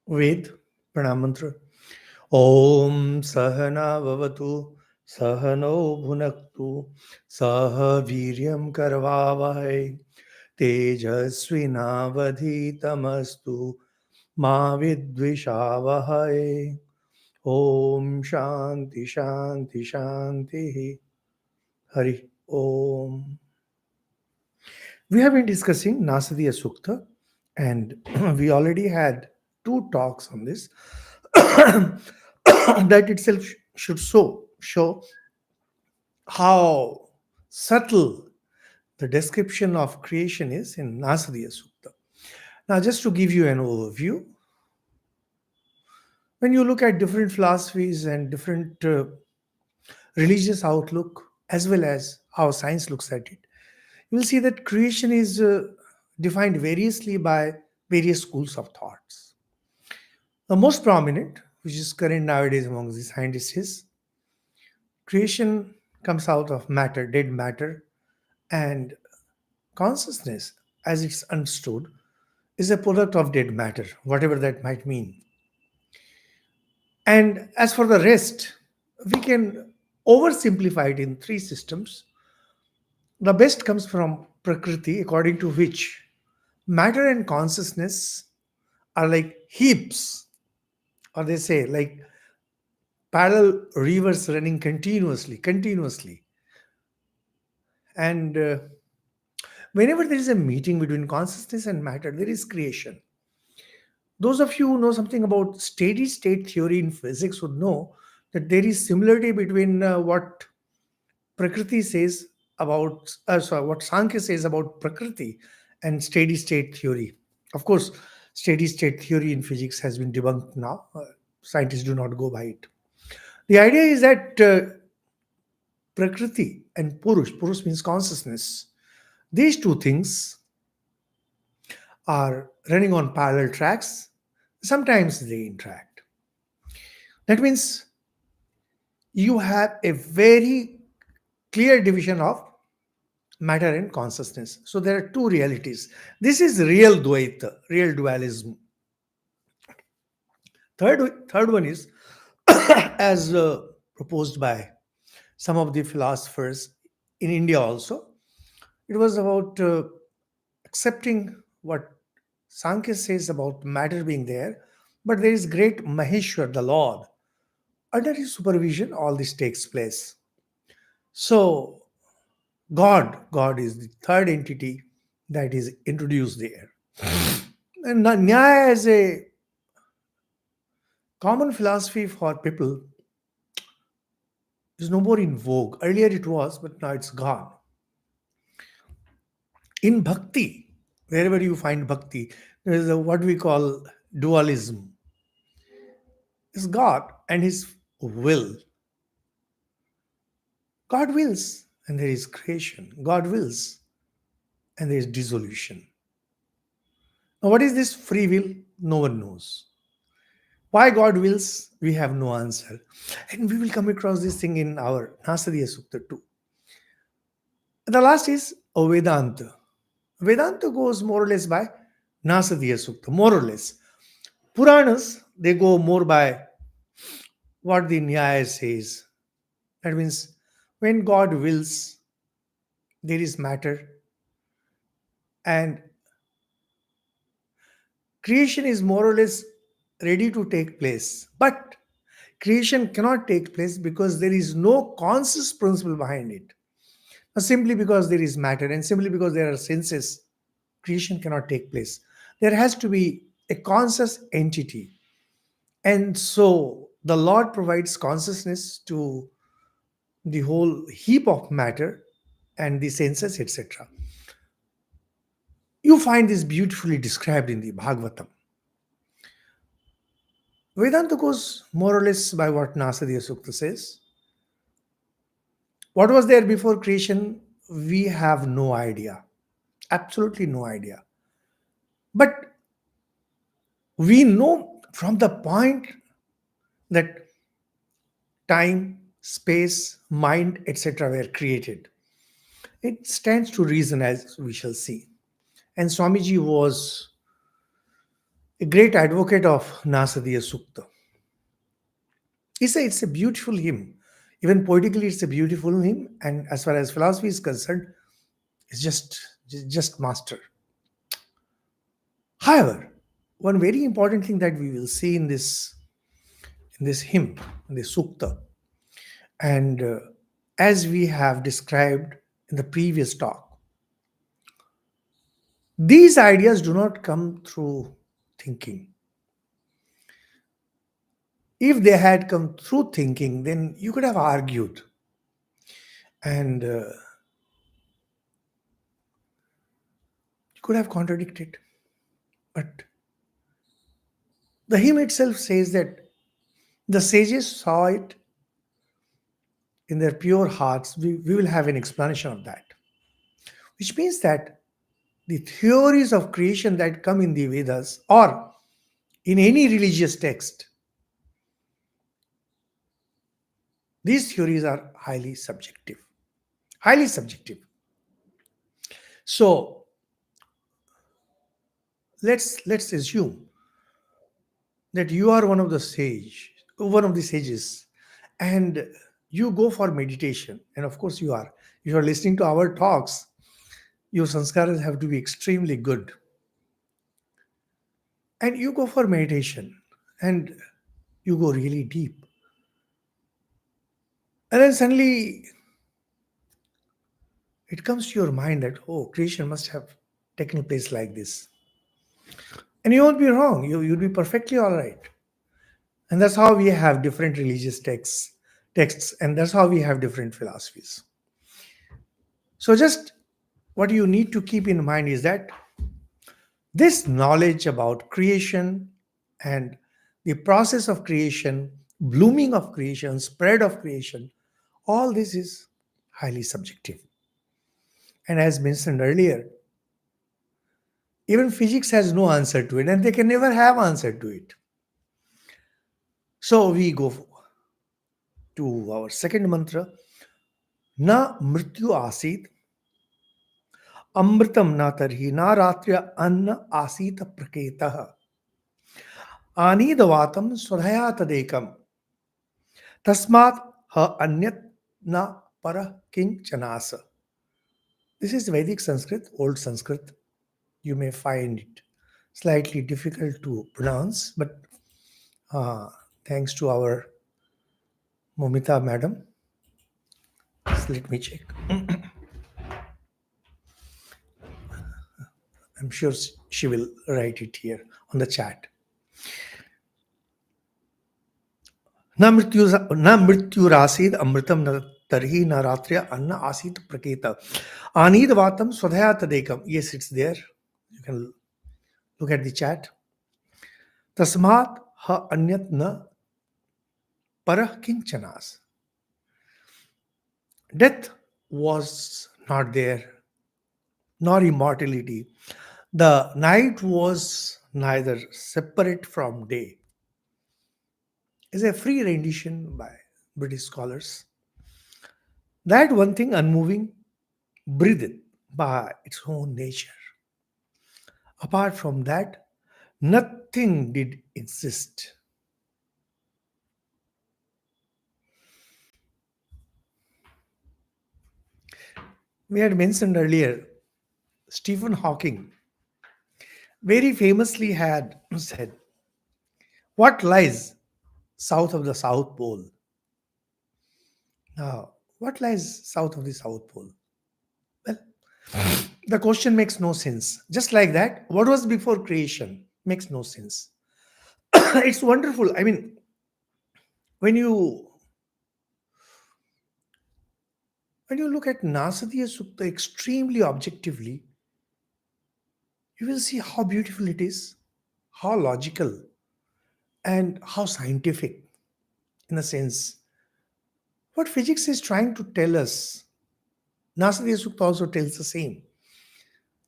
Ved, Pranam Mantra. Om Sahana Vavatu Sahano Bhunaktu Saha Viryam Karvavahai Tejasvinavadhitamastu Ma Vidvishavahai. Om Shanti Shanti Shanti Hari Om. We have been discussing Nasadiya Sukta, and we already had two talks on this. That itself should show how subtle the description of creation is in Nasadiya Sukta. Now, just to give you an overview, when you look at different philosophies and different religious outlook, as well as how science looks at it, you will see that creation is defined variously by various schools of thoughts. The most prominent, which is current nowadays among the scientists, is creation comes out of matter, dead matter, and consciousness, as it's understood, is a product of dead matter, whatever that might mean. And as for the rest, we can oversimplify it in three systems. The best comes from Prakriti, according to which matter and consciousness are like heaps, or they say like parallel rivers running continuously. And whenever there is a meeting between consciousness and matter, there is creation. Those of you who know something about steady state theory in physics would know that there is similarity between what Prakriti says about, what Sankhya says about Prakriti and steady state theory. Of course, steady state theory in physics has been debunked now. Scientists do not go by it. The idea is that Prakriti and Purush means consciousness, these two things are running on parallel tracks. Sometimes they interact. That means you have a very clear division of matter and consciousness. So there are two realities. This is real Dvaita, real dualism. Third one is, as proposed by some of the philosophers in India also, it was about accepting what Sankhya says about matter being there, but there is great Maheshwar, the Lord. Under his supervision, all this takes place. So, God is the third entity that is introduced there. And Nyaya is a common philosophy for people, is no more in vogue. Earlier it was, but now it's gone. In bhakti, wherever you find bhakti, there is what we call dualism. It's God and His will. God wills, and there is creation. God wills, and there is dissolution. Now, what is this free will? No one knows. Why God wills, we have no answer. And we will come across this thing in our Nasadiya Sukta too. And the last is Vedanta. Vedanta goes more or less by Nasadiya Sukta, more or less. Puranas, they go more by what the Nyaya says. That means when God wills, there is matter, and creation is more or less ready to take place. But creation cannot take place because there is no conscious principle behind it. Now, simply because there is matter and simply because there are senses, creation cannot take place. There has to be a conscious entity. And so the Lord provides consciousness to the whole heap of matter and the senses, etc. You find this beautifully described in the Bhagavatam. Vedanta goes more or less by what Nasadiya Sukta says. What was there before creation? We have no idea. Absolutely no idea. But we know from the point that time, space, mind, etc. were created. It stands to reason, as we shall see. And Swamiji was a great advocate of Nasadiya Sukta. He said it's a beautiful hymn. Even poetically, it's a beautiful hymn, and as far as philosophy is concerned, it's just master. However, one very important thing that we will see in this hymn, in this sukta, and as we have described in the previous talk, these ideas do not come through thinking. If they had come through thinking, then you could have argued and you could have contradicted. But the hymn itself says that the sages saw it in their pure hearts. We will have an explanation of that, which means that the theories of creation that come in the Vedas or in any religious text, these theories are highly subjective. Highly subjective. So let's assume that you are one of the sages, and you go for meditation. And of course you are. If you are listening to our talks, your sanskaras have to be extremely good. And you go for meditation and you go really deep. And then suddenly it comes to your mind that, oh, creation must have taken place like this. And you won't be wrong. You'll be perfectly all right. And that's how we have different religious texts, and that's how we have different philosophies. So just what you need to keep in mind is that this knowledge about creation and the process of creation, blooming of creation, spread of creation, all this is highly subjective. And as mentioned earlier, even physics has no answer to it, and they can never have answer to it. So we go to our second mantra. Na mrityu asit amritam na tarhi na ratriya anna asita praketah anidavatam swadhaya tadekam tasmat ha anyat na para kinchanasa. This is Vedic Sanskrit, old Sanskrit. You may find it slightly difficult to pronounce, but thanks to our Momita madam, just let me check. I'm sure she will write it here on the chat. Na mrityurasid amritam na tarhi na ratriya anna asit praketa anidvatam swadhaya tadekam. Yes, it's there. You can look at the chat. Tasmat ha anyat na parah kinchanas. Death was not there, nor immortality. The night was neither separate from day. Is a free rendition by British scholars. That one thing unmoving breathed by its own nature. Apart from that, nothing did exist. We had mentioned earlier, Stephen Hawking very famously had said, what lies south of the South Pole? Now, what lies south of the South Pole? Well, the question makes no sense. Just like that, what was before creation makes no sense. It's wonderful. I mean, when you look at Nasadiya Sukta extremely objectively, you will see how beautiful it is, how logical, and how scientific, in a sense. What physics is trying to tell us, Nasadiya Sukta also tells the same.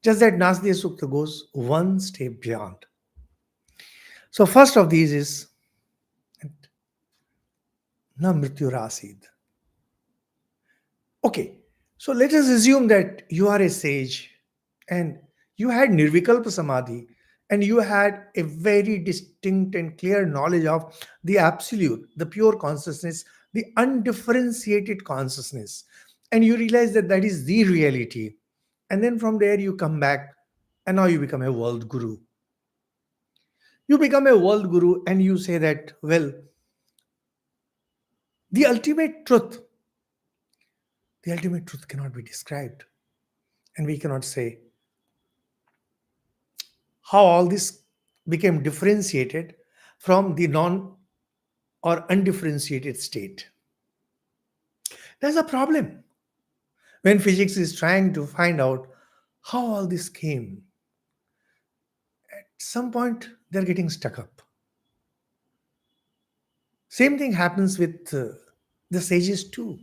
Just that Nasadiya Sukta goes one step beyond. So first of these is Na Mrityu Rasid. Okay, so let us assume that you are a sage and you had Nirvikalpa Samadhi and you had a very distinct and clear knowledge of the absolute, the pure consciousness, the undifferentiated consciousness, and you realize that that is the reality. And then from there you come back, and now you become a world guru. You become a world guru and you say that, well, the ultimate truth, the ultimate truth cannot be described. And we cannot say how all this became differentiated from the non or undifferentiated state. There's a problem when physics is trying to find out how all this came. At some point, they're getting stuck up. Same thing happens with the sages too.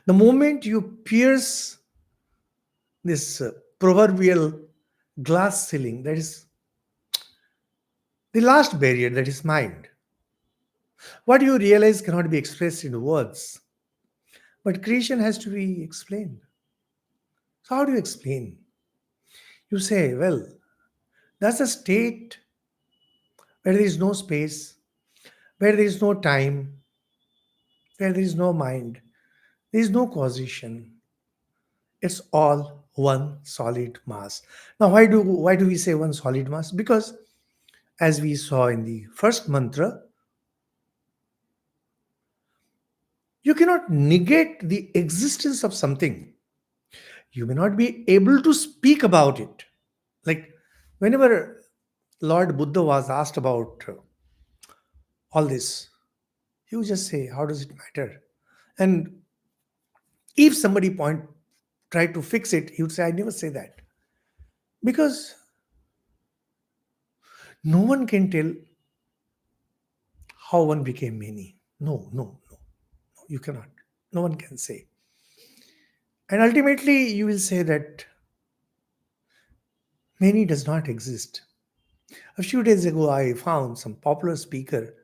The moment you pierce this proverbial glass ceiling, that is the last barrier, that is mind. What you realize cannot be expressed in words, but creation has to be explained. So, how do you explain? You say, well, that's a state where there is no space, where there is no time, where there is no mind, there is no causation. It's all one solid mass. Now, why do we say one solid mass? Because as we saw in the first mantra, you cannot negate the existence of something. You may not be able to speak about it. Like whenever Lord Buddha was asked about all this, he would just say, how does it matter? And if somebody try to fix it, he would say, I never say that. Because no one can tell how one became many. No, no, no, no, you cannot. No one can say. And ultimately, you will say that many does not exist. A few days ago, I found some popular speaker.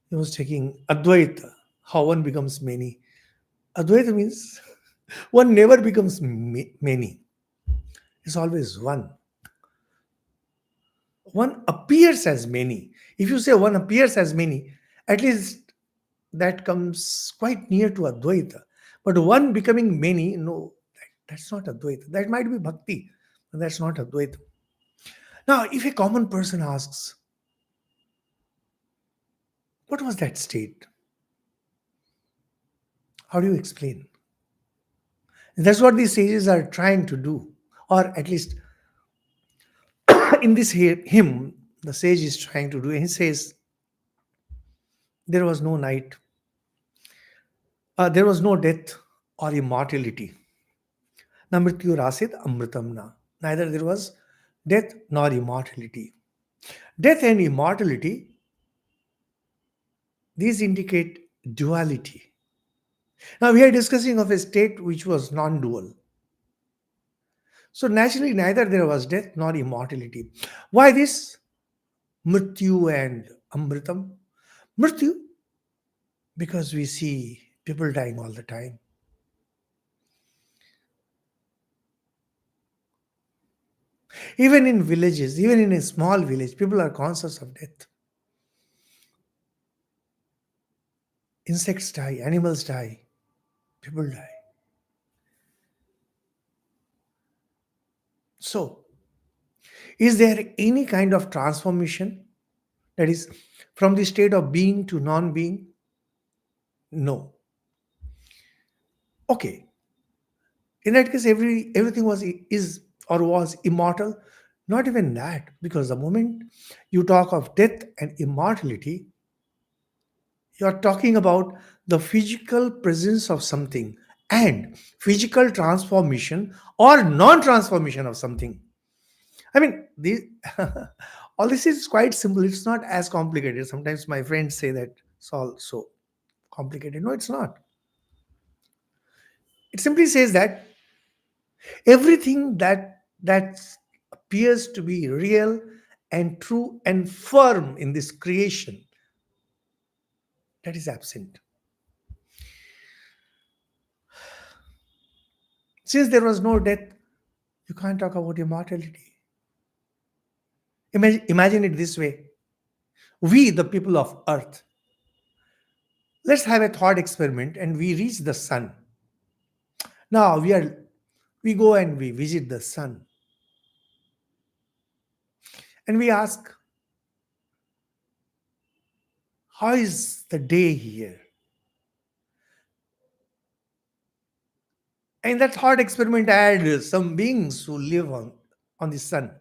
He was taking Advaita, how one becomes many. Advaita means one never becomes many. It's always one. One appears as many. If you say one appears as many, at least that comes quite near to Advaita. But one becoming many, no, that's not Advaita. That might be Bhakti, but that's not Advaita. Now, if a common person asks, what was that state? How do you explain? That's what these sages are trying to do. Or at least in this hymn, the sage is trying to do. He says, there was no night, there was no death or immortality. Na mrityu rasit amritam na. Neither there was death nor immortality. Death and immortality, these indicate duality. Now we are discussing of a state which was non-dual. So naturally, neither there was death nor immortality. Why this? Mrityu and amritam. Mrityu, because we see people dying all the time. Even in villages, even in a small village, people are conscious of death. Insects die, animals die, people die. So, is there any kind of transformation that is from the state of being to non being? No. Okay. In that case, everything is or was immortal. Not even that, because the moment you talk of death and immortality, you are talking about the physical presence of something and physical transformation or non-transformation of something. I mean, all this is quite simple. It's not as complicated. Sometimes my friends say that it's all so complicated. No, it's not. It simply says that everything that appears to be real and true and firm in this creation, that is absent. Since there was no death, you can't talk about immortality. Imagine it this way. We, the people of Earth, let's have a thought experiment and we reach the sun. Now we go and we visit the sun and we ask, how is the day here? And that thought experiment had some beings who live on the sun.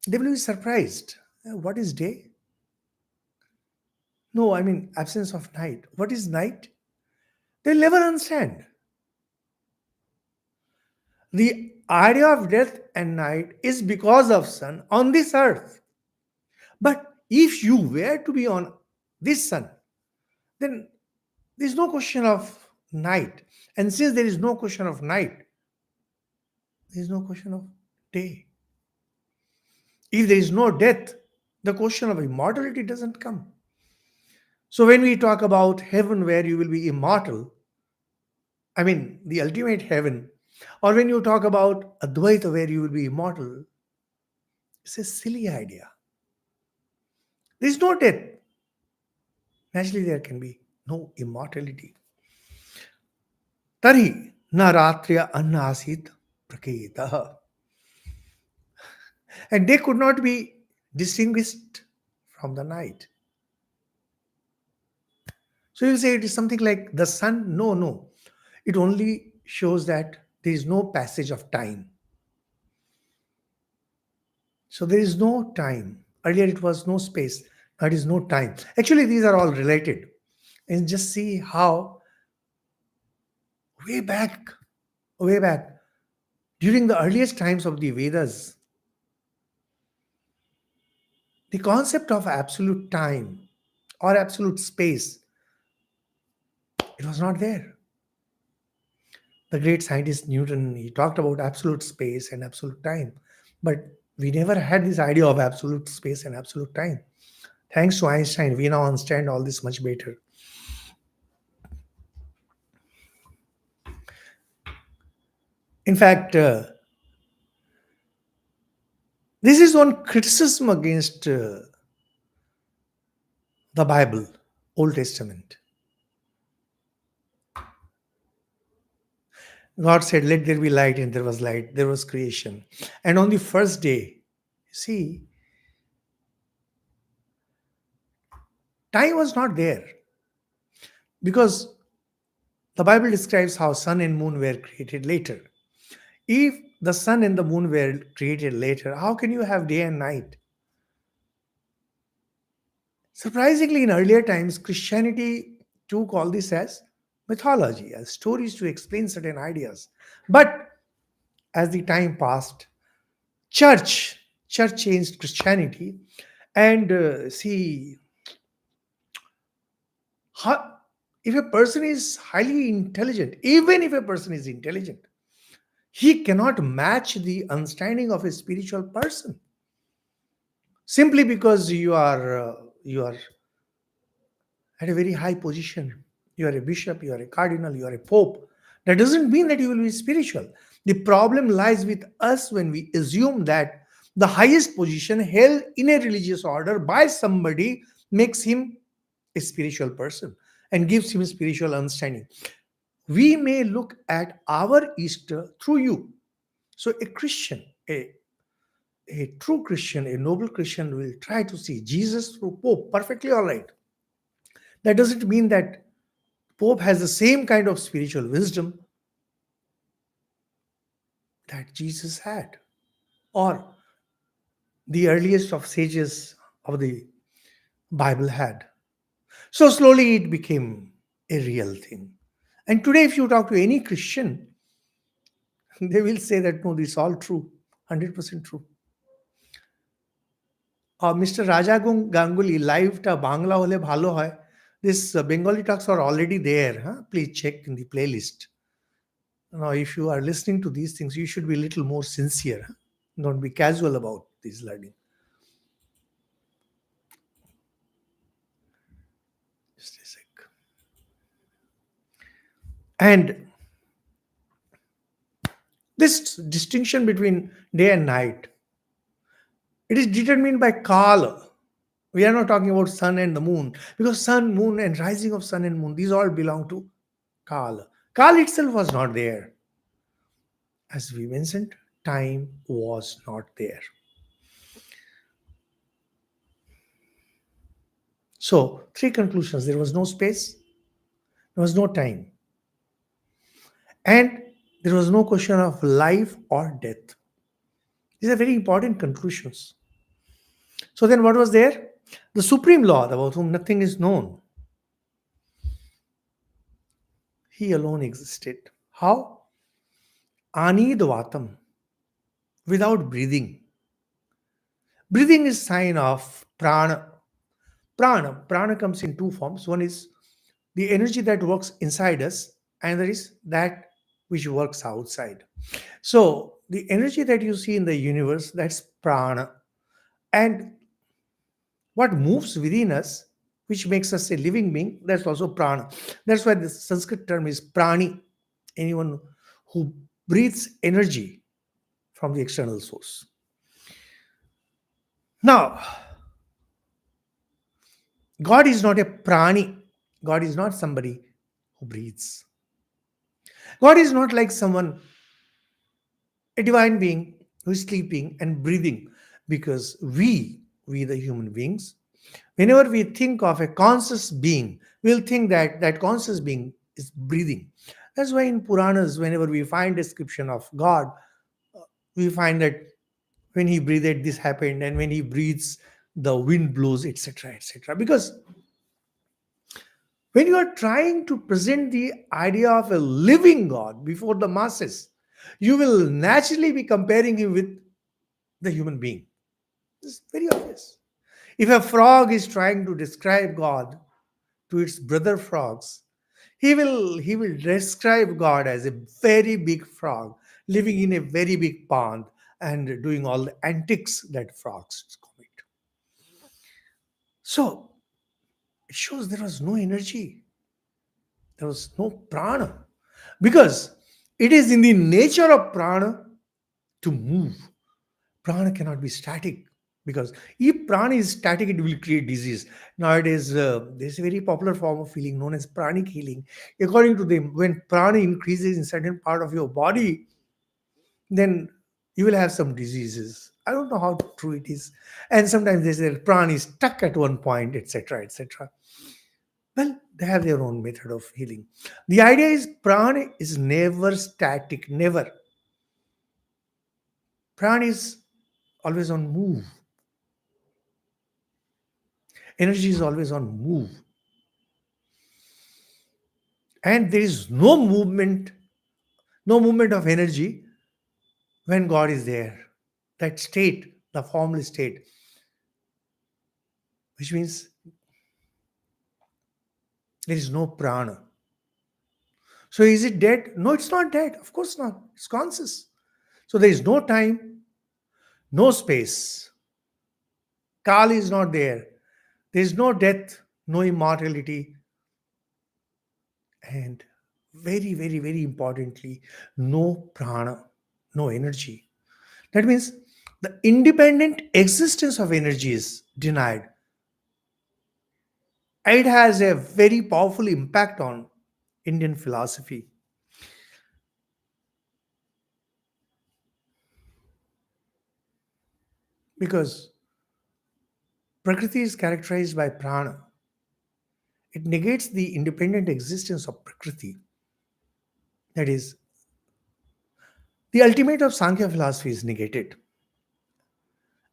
They will be surprised. What is day? No, I mean absence of night. What is night? They'll never understand. The idea of death and night is because of sun on this earth. But if you were to be on this sun, then there's no question of night. And since there is no question of night, there is no question of day. If there is no death, the question of immortality doesn't come. So when we talk about heaven where you will be immortal, I mean the ultimate heaven, or when you talk about Advaita where you will be immortal, it's a silly idea. There is no death. Naturally, there can be no immortality. Tari na ratriya anna asit praketah. And they could not be distinguished from the night. So you say it is something like the sun? No, no. It only shows that there is no passage of time. So there is no time. Earlier it was no space. Now it is no time. Actually, these are all related. And just see how way back, way back, during the earliest times of the Vedas, the concept of absolute time or absolute space, it was not there. The great scientist Newton, he talked about absolute space and absolute time. But we never had this idea of absolute space and absolute time. Thanks to Einstein, we now understand all this much better. In fact, this is one criticism against the Bible, Old Testament. God said, let there be light, and there was light. There was creation. And on the first day, see, time was not there. Because the Bible describes how sun and moon were created later. If the sun and the moon were created later, how can you have day and night? Surprisingly, in earlier times, Christianity took all this as mythology, as stories to explain certain ideas. But as the time passed, church, church changed Christianity, and see, how, if a person is highly intelligent, even if a person is intelligent, he cannot match the understanding of a spiritual person simply because you are at a very high position. You are a bishop, you are a cardinal, you are a pope. That doesn't mean that you will be spiritual. The problem lies with us when we assume that the highest position held in a religious order by somebody makes him a spiritual person and gives him spiritual understanding. We may look at our Easter through you. So a Christian, a true Christian, a noble Christian will try to see Jesus through Pope. Perfectly all right. That doesn't mean that Pope has the same kind of spiritual wisdom that Jesus had, or the earliest of sages of the Bible had. So slowly it became a real thing. And today, if you talk to any Christian, they will say that no, this is all true, 100% true. Mr. Raja Ganguly, live ta Bangla hole bhalo hoy. This Bengali talks are already there. Huh? Please check in the playlist. Now, if you are listening to these things, you should be a little more sincere. Huh? Don't be casual about this learning. Just a sec. And this distinction between day and night, It is determined by Kala. We are not talking about sun and the moon because sun, moon, and rising of sun and moon, these all belong to Kala. Kala itself was not there. As we mentioned, time was not there. So, three conclusions: there was no space, there was no time, and there was no question of life or death. These are very important conclusions. So, then what was there? The supreme Lord, about whom nothing is known, he alone existed. How? Anidvatam, without breathing. Breathing is sign of prana. Prana comes in two forms. One is the energy that works inside us, and there is that which works outside. So the energy that you see in the universe, that's prana. And what moves within us, which makes us a living being, that's also prana. That's why the Sanskrit term is prani, anyone who breathes energy from the external source. Now, God is not a prani. God is not somebody who breathes. God is not like someone, a divine being who is sleeping and breathing, because we the human beings, whenever we think of a conscious being, we'll think that that conscious being is breathing. That's why in Puranas, whenever we find description of God, we find that when he breathed, this happened, and when he breathes, the wind blows, etc., etc. Because when you are trying to present the idea of a living God before the masses, you will naturally be comparing him with the human being. It's very obvious. If a frog is trying to describe God to its brother frogs, he will describe God as a very big frog living in a very big pond and doing all the antics that frogs commit. So it shows there was no energy, there was no prana, because it is in the nature of prana to move. Prana cannot be static, because if prana is static, it will create disease. Nowadays, there's a very popular form of healing known as pranic healing. According to them, when prana increases in certain part of your body, then you will have some diseases. I don't know how true it is. And sometimes they say prana is stuck at one point, etc., etc. Well, they have their own method of healing. The idea is prana is never static, never. Prana is always on move. Energy is always on move. And there is no movement of energy when God is there. That state, the formless state, which means there is no prana. So is it dead? No, it's not dead. Of course not. It's conscious. So there is no time, no space. Kali is not there. There is no death, no immortality, and very, very, very importantly, no prana, no energy. That means the independent existence of energy is denied. It has a very powerful impact on Indian philosophy, because Prakriti is characterized by prana. It negates the independent existence of Prakriti. That is, the ultimate of Sankhya philosophy is negated.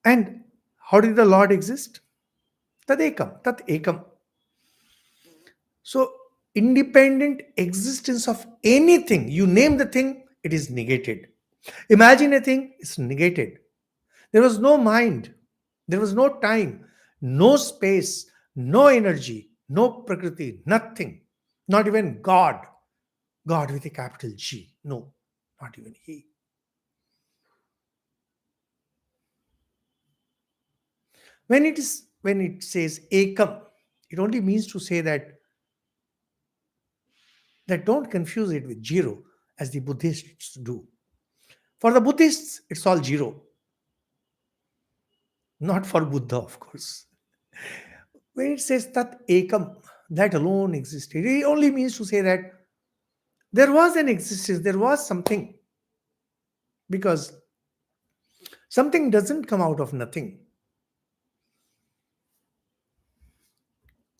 And how did the Lord exist? Tat ekam. So, independent existence of anything, you name the thing, it is negated. Imagine a thing, it's negated. There was no mind, there was no time, no space, no energy, no Prakriti, nothing. Not even God. God with a capital G. No, not even He. When it says ekam, it only means to say that don't confuse it with zero, as the Buddhists do. For the Buddhists, it's all zero. not for Buddha, of course. When it says Tat Ekam, that alone existed, it only means to say that there was an existence, there was something, because something doesn't come out of nothing.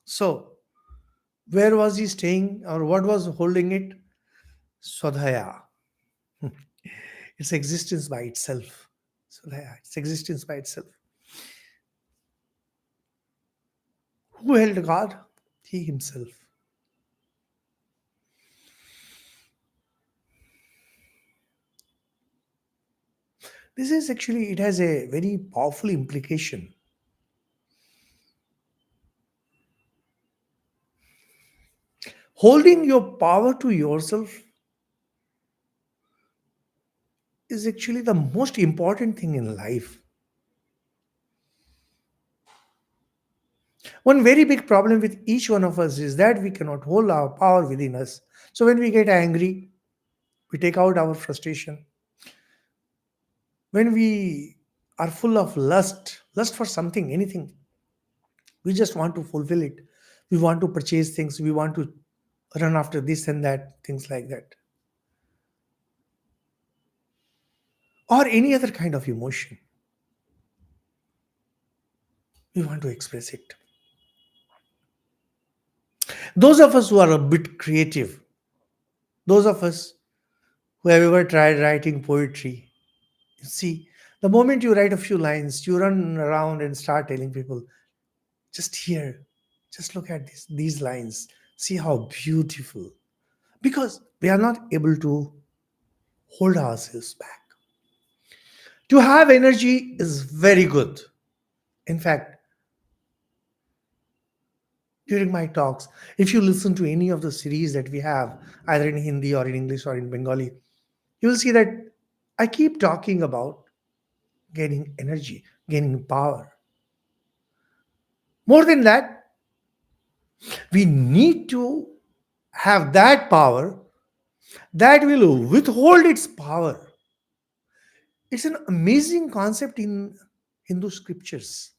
So, where was he staying or what was holding it? Swadhaya, its existence by itself. Swadhaya, its existence by itself. Who held God? He himself. This is actually, it has a very powerful implication. Holding your power to yourself is actually the most important thing in life. One very big problem with each one of us is that we cannot hold our power within us. So when we get angry, we take out our frustration. When we are full of lust for something, anything, we just want to fulfill it. We want to purchase things, we want to run after this and that, things like that. Or any other kind of emotion, we want to express it. Those of us who are a bit creative, those of us who have ever tried writing poetry, you see, the moment you write a few lines, you run around and start telling people, just here, just look at these lines, see how beautiful. Because we are not able to hold ourselves back. To have energy is very good. In fact, during my talks, if you listen to any of the series that we have, either in Hindi or in English or in Bengali, you will see that I keep talking about gaining energy, gaining power. More than that, we need to have that power that will withhold its power. It's an amazing concept in Hindu scriptures.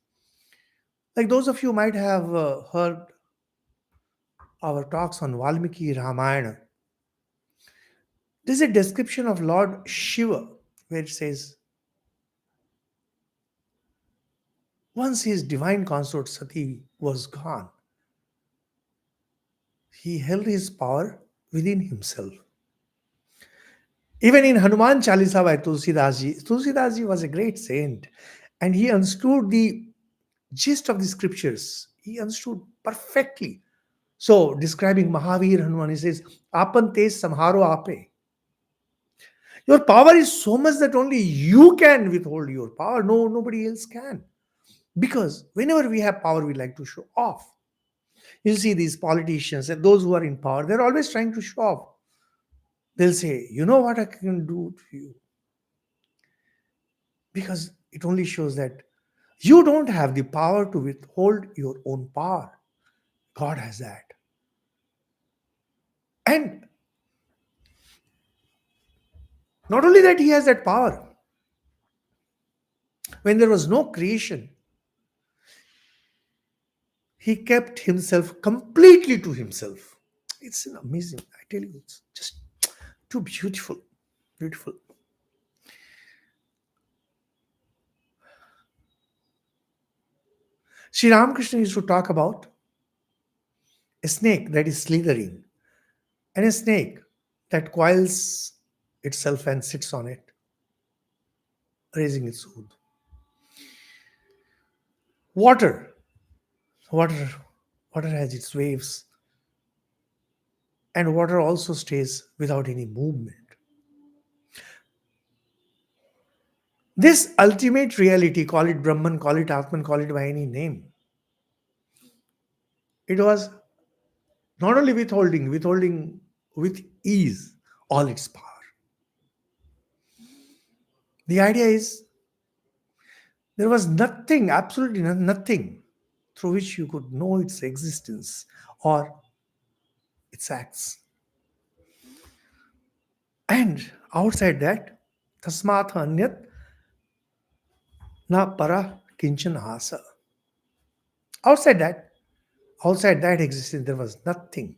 Like those of you might have heard our talks on Valmiki Ramayana. There's a description of Lord Shiva where it says, once his divine consort Sati was gone, he held his power within himself. Even in Hanuman Chalisa by Tulsidas Ji was a great saint and he understood the gist of the scriptures. He understood perfectly. So, describing Mahavir Hanuman, he says, Apan tej samharo ape. Your power is so much that only you can withhold your power. No, nobody else can. Because whenever we have power, we like to show off. You see these politicians and those who are in power, they're always trying to show off. They'll say, you know what I can do to you? Because it only shows that you don't have the power to withhold your own power. God has that. And not only that, he has that power. When there was no creation, he kept himself completely to himself. It's an amazing, I tell you, it's just too beautiful. Beautiful. Sri Ramakrishna used to talk about a snake that is slithering and a snake that coils itself and sits on it, raising its hood. Water, water, water has its waves, and water also stays without any movement. This ultimate reality, call it Brahman, call it Atman, call it by any name, it was not only withholding with ease all its power. The idea is there was nothing, absolutely nothing, through which you could know its existence or its acts. And outside that, tasmat anyat na para Kinchan Asa. Outside that, outside that existence, there was nothing,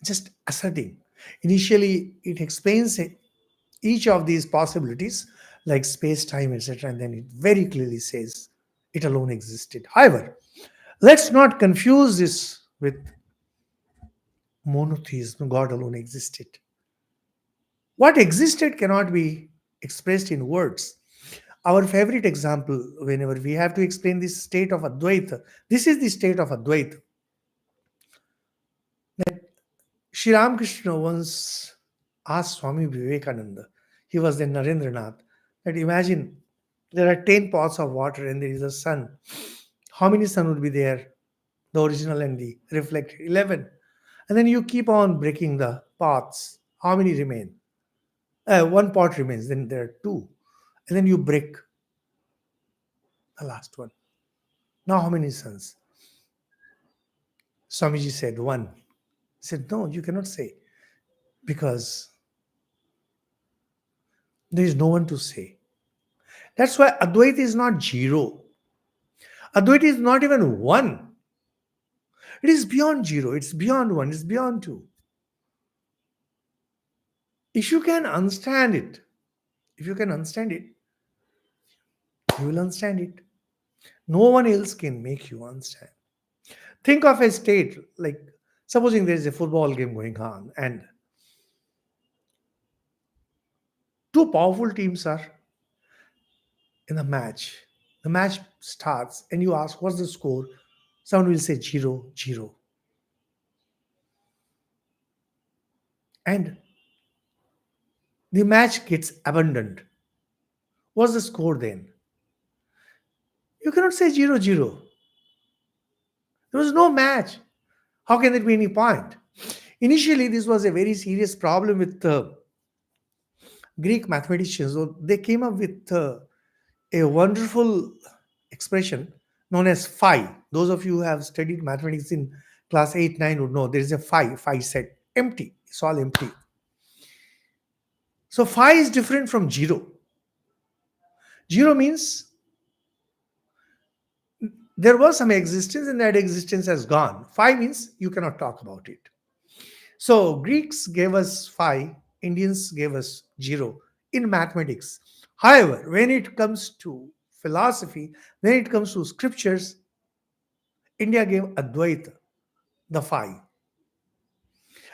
just asserting. Initially, it explains each of these possibilities, like space, time, etc., and then it very clearly says it alone existed. However, let's not confuse this with monotheism, God alone existed. What existed cannot be expressed in words. Our favorite example, whenever we have to explain this state of Advaita, this is the state of Advaita. Sri Ramakrishna once asked Swami Vivekananda, he was then Narendranath, that imagine there are 10 pots of water and there is a sun. How many sun would be there? The original and the reflected, 11. And then you keep on breaking the pots. How many remain? One pot remains, then there are two. And then you break the last one. Now, how many suns? Swamiji said, one. He said, no, you cannot say, because there is no one to say. That's why Advaita is not zero. Advaita is not even one. It is beyond zero, it's beyond one, it's beyond two. If you can understand it, if you can understand it, you will understand it. No one else can make you understand. Think of a state like, supposing there is a football game going on and two powerful teams are in the match. The match starts and you ask, what's the score? Someone will say 0-0. And the match gets abandoned. What's the score then? You cannot say 0-0. There was no match. How can there be any point? Initially, this was a very serious problem with Greek mathematicians. So they came up with a wonderful expression known as phi. Those of you who have studied mathematics in class 8, 9 would know there is a phi set, empty. It's all empty. So phi is different from 0. 0 means there was some existence and that existence has gone. Phi means you cannot talk about it. So Greeks gave us phi, Indians gave us 0 in mathematics. However, when it comes to philosophy, when it comes to scriptures, India gave Advaita, the phi.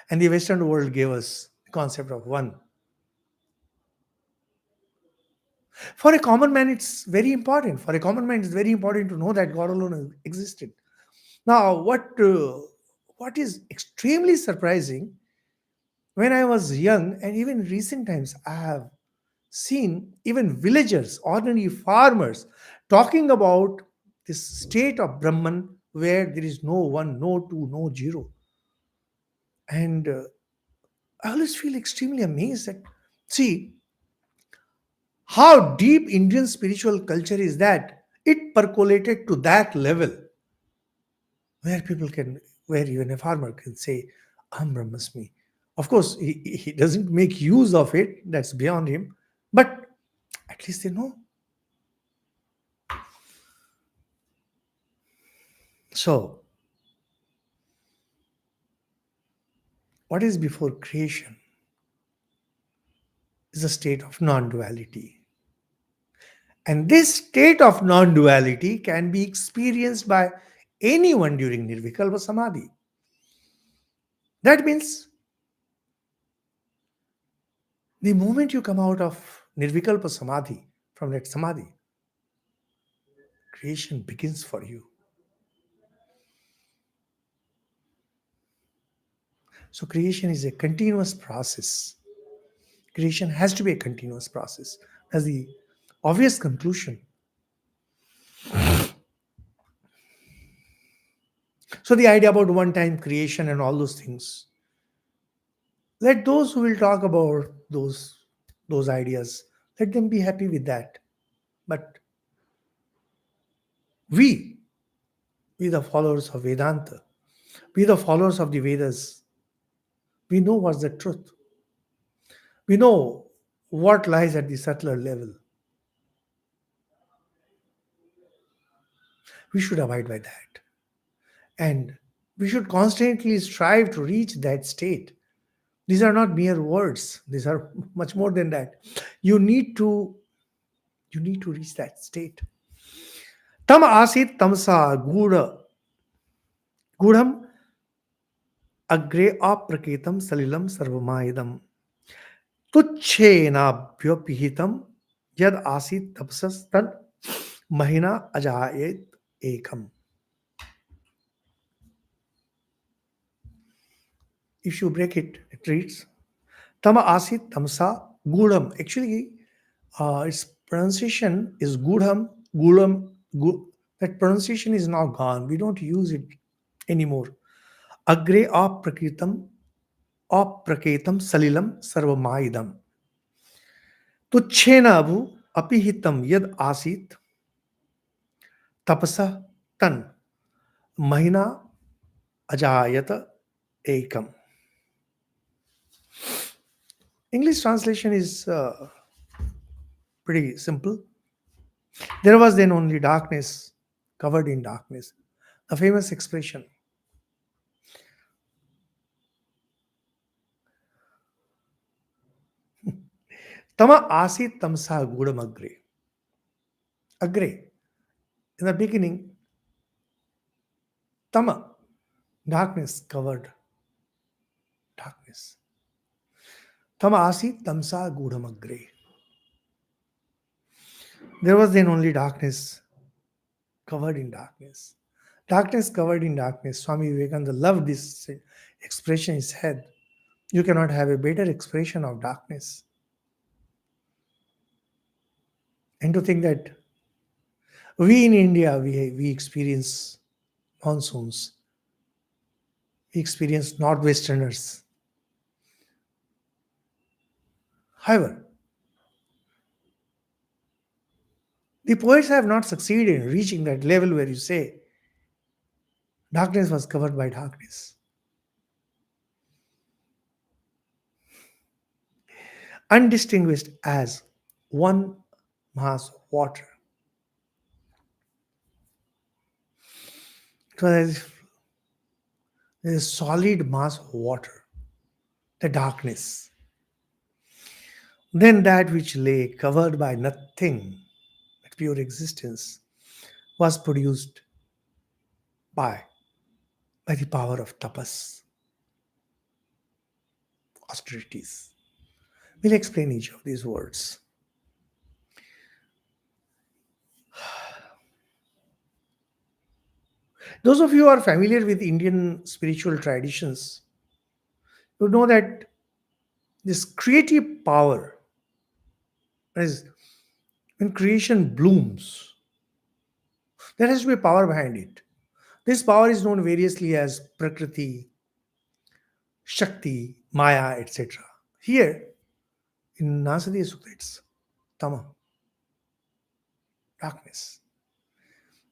And the Western world gave us the concept of one. For a common man, it's very important. For a common man, it's very important to know that God alone existed. Now, what is extremely surprising, when I was young, and even in recent times, I have seen even villagers, ordinary farmers, talking about this state of Brahman where there is no one, no two, no zero. And I always feel extremely amazed that, see, how deep Indian spiritual culture is that it percolated to that level where people can, where even a farmer can say, Aham Brahmasmi. Of course, he doesn't make use of it, that's beyond him, but at least they know. So, what is before creation is a state of non duality. And this state of non duality can be experienced by anyone during Nirvikalpa Samadhi. That means the moment you come out of Nirvikalpa Samadhi, from that Samadhi, creation begins for you. So creation is a continuous process. Creation has to be a continuous process. As the obvious conclusion. So the idea about one-time creation and all those things, let those who will talk about those ideas, let them be happy with that. But we the followers of Vedanta, we the followers of the Vedas, we know what's the truth. We know what lies at the subtler level. We should abide by that. And we should constantly strive to reach that state. These are not mere words. These are much more than that. You need to you need to reach that state. Tam asit tamsa gudham agre apraketam salilam sarvamaidam तुच्छेनाभ्युपहितम यद आसीत तपसस्तन महिना अजायत एकम. If you break it, it reads Tama asit tamsa gudam. Actually, its pronunciation is gudham, gudam. That pronunciation is now gone. We don't use it anymore. Agre apraketam salilam sarvamaidam. तुच्छेन अभु अपिहितम यद आसीत तपसा तन महीना अजायत एकम. English translation is pretty simple. There was then only darkness, covered in darkness. The famous expression. Tama asit tamsa gudam agre. Agre. In the beginning, tama, darkness covered darkness. Tama asit tamsa gudam agre. There was then only darkness, covered in darkness. Darkness covered in darkness. Swami Vivekananda loved this expression. He said, you cannot have a better expression of darkness. And to think that we in India, we experience monsoons. We experience northwesterners. However, the poets have not succeeded in reaching that level where you say darkness was covered by darkness. Undistinguished as one mass of water. It was as if there is a solid mass of water, the darkness. Then that which lay covered by nothing, but pure existence, was produced by the power of tapas, austerities. We'll explain each of these words. Those of you who are familiar with Indian spiritual traditions, you know that this creative power, that is, when creation blooms, there has to be power behind it. This power is known variously as Prakriti, Shakti, Maya, etc. Here, in Nasadiya Sukta, it's Tama, darkness.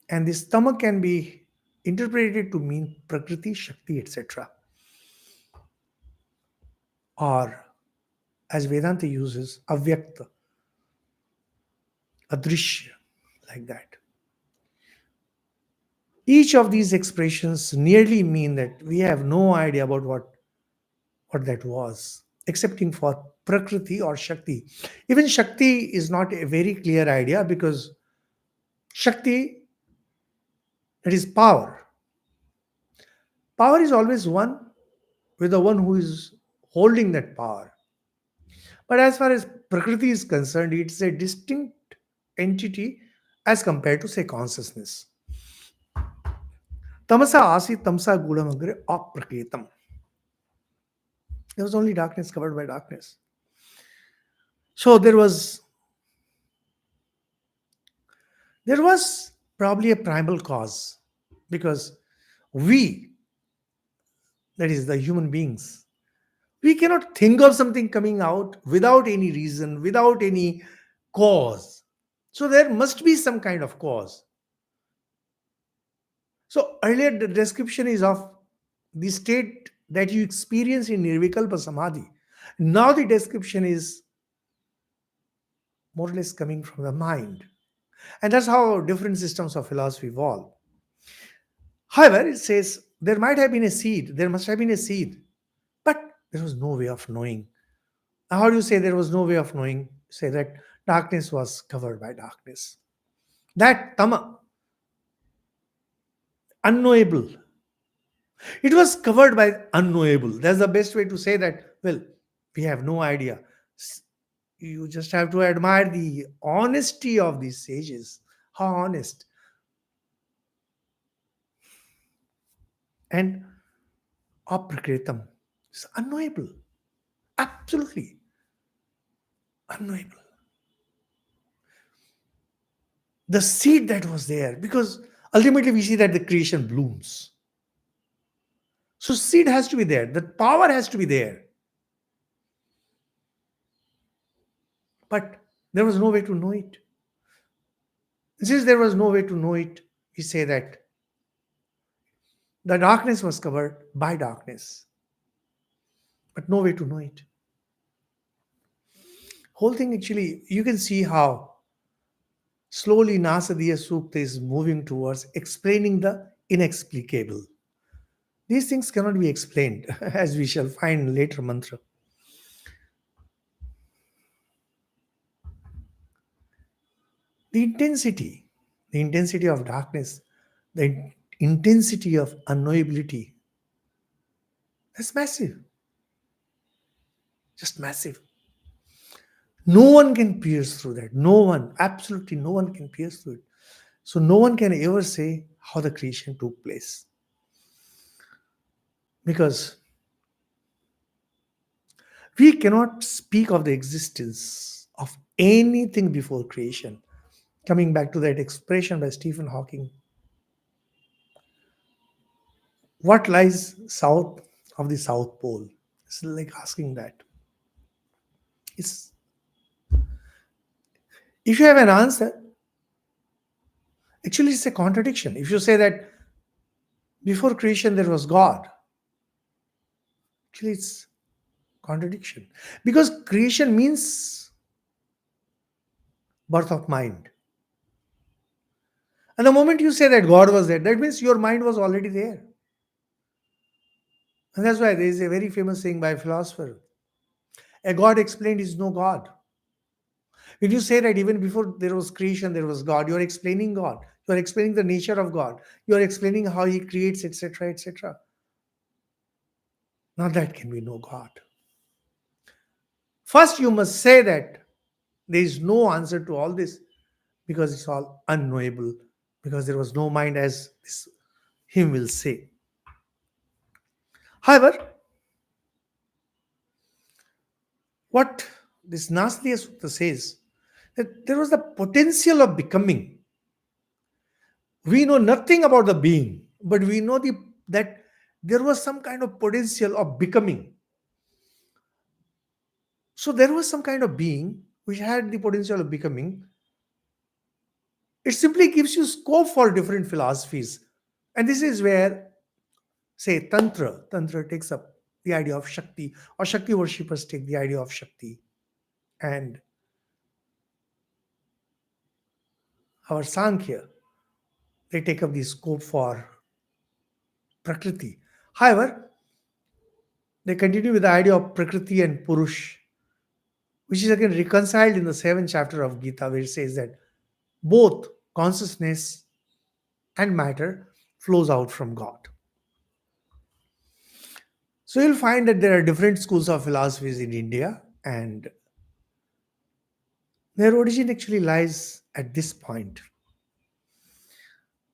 And this Tama can be interpreted to mean Prakriti, Shakti, etc. Or, as Vedanta uses, Avyakta, Adrishya, like that. Each of these expressions nearly mean that we have no idea about what that was, excepting for Prakriti or Shakti. Even Shakti is not a very clear idea because Shakti, that is power. Power is always one with the one who is holding that power. But as far as Prakriti is concerned, it's a distinct entity as compared to, say, consciousness. Tamasa asi tamsa gudam agre apraketam. There was only darkness covered by darkness. So there was probably a primal cause, because we, that is the human beings, we cannot think of something coming out without any reason, without any cause. So there must be some kind of cause. So earlier the description is of the state that you experience in Nirvikalpa Samadhi. Now the description is more or less coming from the mind. And that's how different systems of philosophy evolve. However, it says there might have been a seed, there must have been a seed, but there was no way of knowing. How do you say there was no way of knowing? Say that darkness was covered by darkness. That tama, unknowable. It was covered by unknowable. That's the best way to say that. Well, we have no idea. You just have to admire the honesty of these sages. How honest. And aprakritam. It's unknowable. Absolutely unknowable. The seed that was there, because ultimately we see that the creation blooms. So seed has to be there. The power has to be there. But there was no way to know it. Since there was no way to know it, we say that the darkness was covered by darkness, but no way to know it. Whole thing actually, you can see how slowly Nasadiya Sukta is moving towards explaining the inexplicable. These things cannot be explained, as we shall find in later mantra. The intensity of darkness, the intensity of unknowability, that's massive, just massive. No one can pierce through that. No one, absolutely no one can pierce through it. So no one can ever say how the creation took place. Because we cannot speak of the existence of anything before creation. Coming back to that expression by Stephen Hawking, what lies south of the South Pole? It's like asking that. It's, if you have an answer, actually it's a contradiction. If you say that before creation there was God, actually it's contradiction. Because creation means birth of mind. And the moment you say that God was there, that means your mind was already there. And that's why there is a very famous saying by a philosopher: a God explained is no God. When you say that even before there was creation, there was God, you're explaining God. You're explaining the nature of God. You're explaining how He creates, etc., etc. Now that can be no God. First, you must say that there is no answer to all this because it's all unknowable, because there was no mind, as this hymn will say. However, what this Nasadiya Sukta says, that there was the potential of becoming. We know nothing about the being, but we know that there was some kind of potential of becoming. So there was some kind of being which had the potential of becoming. It simply gives you scope for different philosophies. And this is where, say, Tantra takes up the idea of Shakti, or Shakti worshippers take the idea of Shakti. And our Sankhya, they take up the scope for Prakriti. However, they continue with the idea of Prakriti and Purush, which is again reconciled in the 7th chapter of Gita, where it says that both consciousness and matter flows out from God. So you'll find that there are different schools of philosophies in India, and their origin actually lies at this point.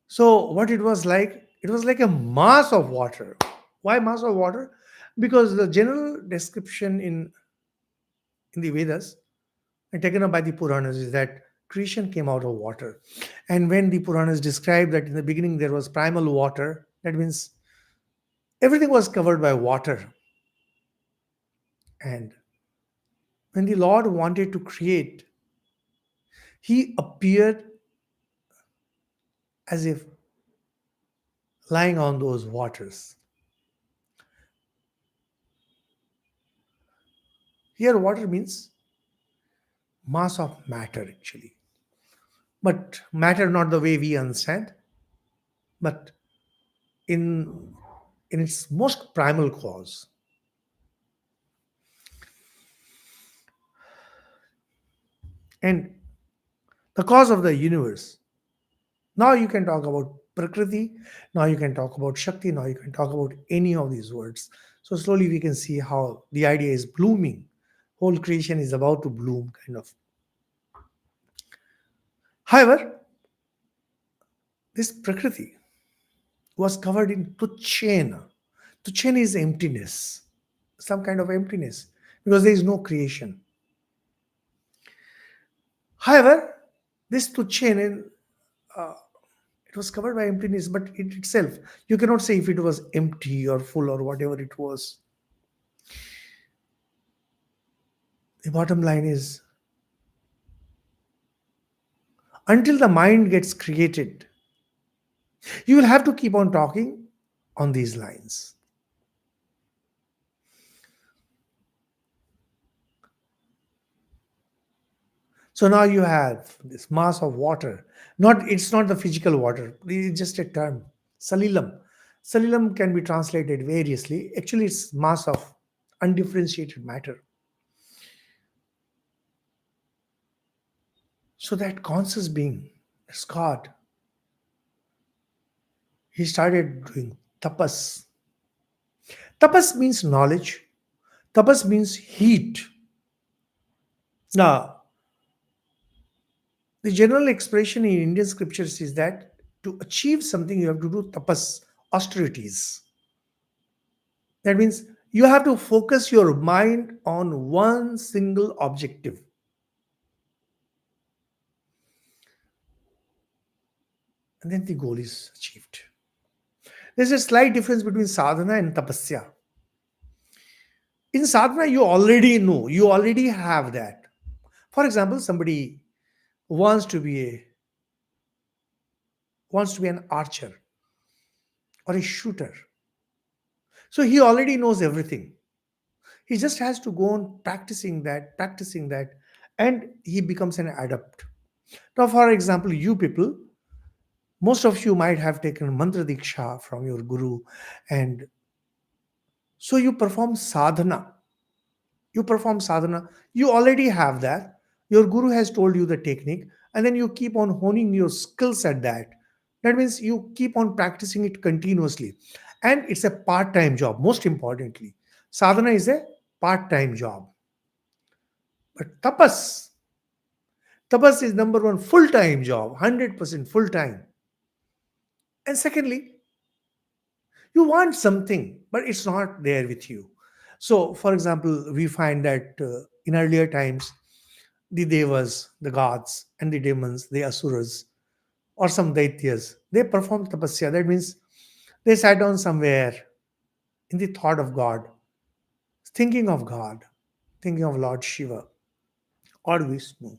So what it was like a mass of water. Why mass of water? Because the general description in the Vedas and taken up by the Puranas is that creation came out of water. And when the Puranas describe that in the beginning there was primal water, that means everything was covered by water. And when the Lord wanted to create, He appeared as if lying on those waters. Here, water means mass of matter actually. But matter not the way we understand, but in in its most primal cause. And the cause of the universe. Now you can talk about Prakriti, now you can talk about Shakti, now you can talk about any of these words. So slowly we can see how the idea is blooming. Whole creation is about to bloom, kind of. However, this Prakriti was covered in Tuchena. Tuchena is emptiness, some kind of emptiness, because there is no creation. However, this Tuchena, it was covered by emptiness, but it itself, you cannot say if it was empty or full or whatever it was. The bottom line is, until the mind gets created, you will have to keep on talking on these lines. So now you have this mass of water. Not It's not the physical water. It's just a term. Salilam. Salilam can be translated variously. Actually, it's mass of undifferentiated matter. So that conscious being, that's God. He started doing tapas. Tapas means knowledge. Tapas means heat. Now, the general expression in Indian scriptures is that to achieve something, you have to do tapas, austerities. That means you have to focus your mind on one single objective. And then the goal is achieved. There's a slight difference between sadhana and tapasya. In sadhana, you already know, you already have that. For example, somebody wants to be a wants to be an archer or a shooter. So he already knows everything. He just has to go on practicing that, and he becomes an adept. Now, for example, you people, most of you might have taken mantra diksha from your guru, and so you perform sadhana. You perform sadhana. You already have that. Your guru has told you the technique, and then you keep on honing your skills at that. That means you keep on practicing it continuously, and it's a part-time job. Most importantly, sadhana is a part-time job. But tapas is number one full-time job, 100% full-time. And secondly, you want something, but it's not there with you. So, for example, we find that in earlier times, the devas, the gods, and the demons, the asuras, or some daityas, they performed tapasya. That means they sat down somewhere in the thought of God, God, thinking of Lord Shiva or Vishnu.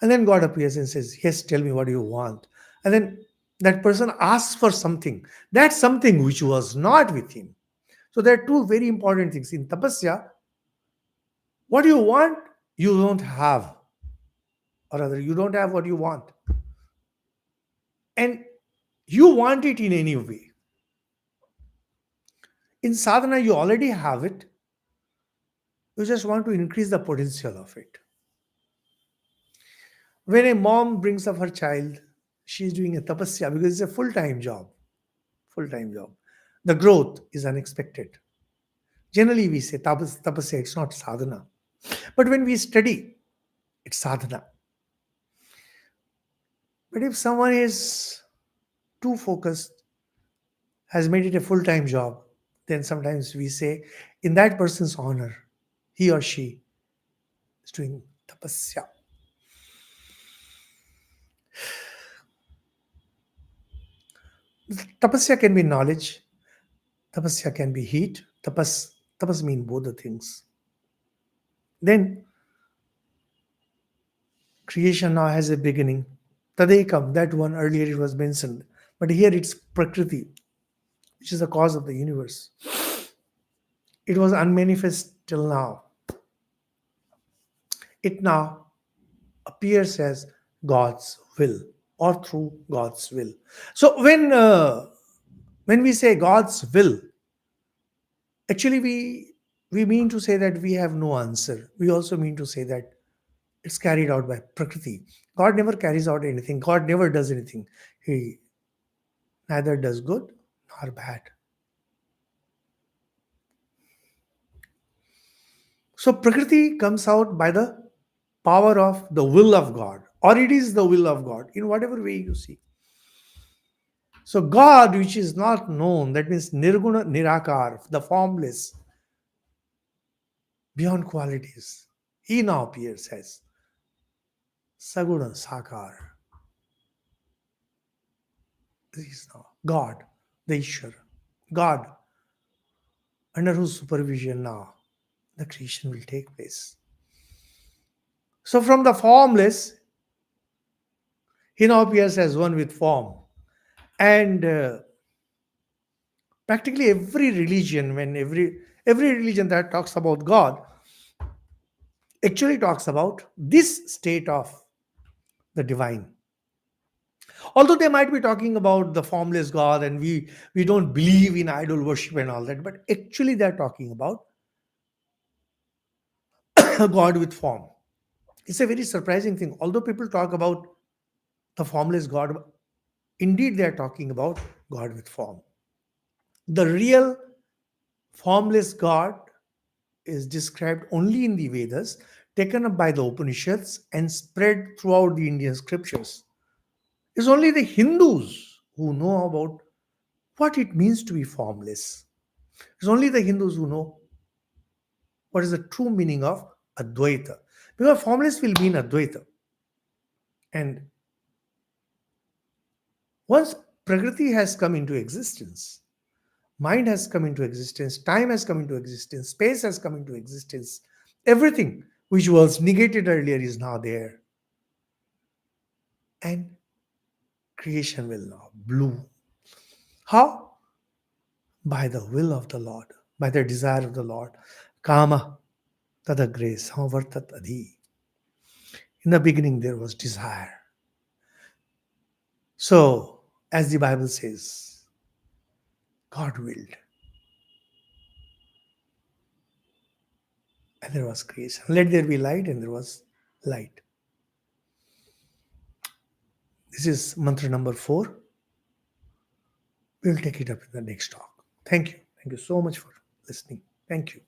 And then God appears and says, yes, tell me what you want. And then that person asks for something. That's something which was not with him. So there are two very important things. In tapasya, what you want, you don't have. Or rather, you don't have what you want. And you want it in any way. In sadhana, you already have it. You just want to increase the potential of it. When a mom brings up her child, she's doing a tapasya because it's a full-time job. Full-time job. The growth is unexpected. Generally, we say tapasya, it's not sadhana. But when we study, it's sadhana. But if someone is too focused, has made it a full-time job, then sometimes we say, in that person's honor, he or she is doing tapasya. Tapasya can be knowledge, tapasya can be heat, tapas mean both the things. Then creation now has a beginning. Tadekam, that one earlier it was mentioned. But here it's Prakriti, which is the cause of the universe. It was unmanifest till now. It now appears as God's will or through God's will. So when When we say God's will, actually we mean to say that we have no answer. We also mean to say that it's carried out by Prakriti. God never carries out anything. God never does anything. He neither does good nor bad. So Prakriti comes out by the power of the will of God, or it is the will of God in whatever way you see. So God, which is not known, that means Nirguna Nirakar, the formless, beyond qualities, he now appears as Saguna Sakar. This is now God, the Ishvara. God, under whose supervision now the creation will take place. So from the formless, he now appears as one with form. And practically every religion, when every religion that talks about God, actually talks about this state of the divine. Although they might be talking about the formless God, and we don't believe in idol worship and all that, but actually they're talking about God with form. It's a very surprising thing. Although people talk about the formless God, indeed they are talking about God with form. The real formless God is described only in the Vedas, taken up by the Upanishads and spread throughout the Indian scriptures. It's only the Hindus who know about what it means to be formless. It's only the Hindus who know what is the true meaning of Advaita. Because formless will mean Advaita. And once Prakriti has come into existence, mind has come into existence, time has come into existence, space has come into existence, everything which was negated earlier is now there. And creation will now bloom. How? By the will of the Lord, by the desire of the Lord. Kama tadagre samvartat adhi. In the beginning, there was desire. So, as the Bible says, God willed, and there was creation. Let there be light, and there was light. This is mantra number 4. We'll take it up in the next talk. Thank you. Thank you so much for listening. Thank you.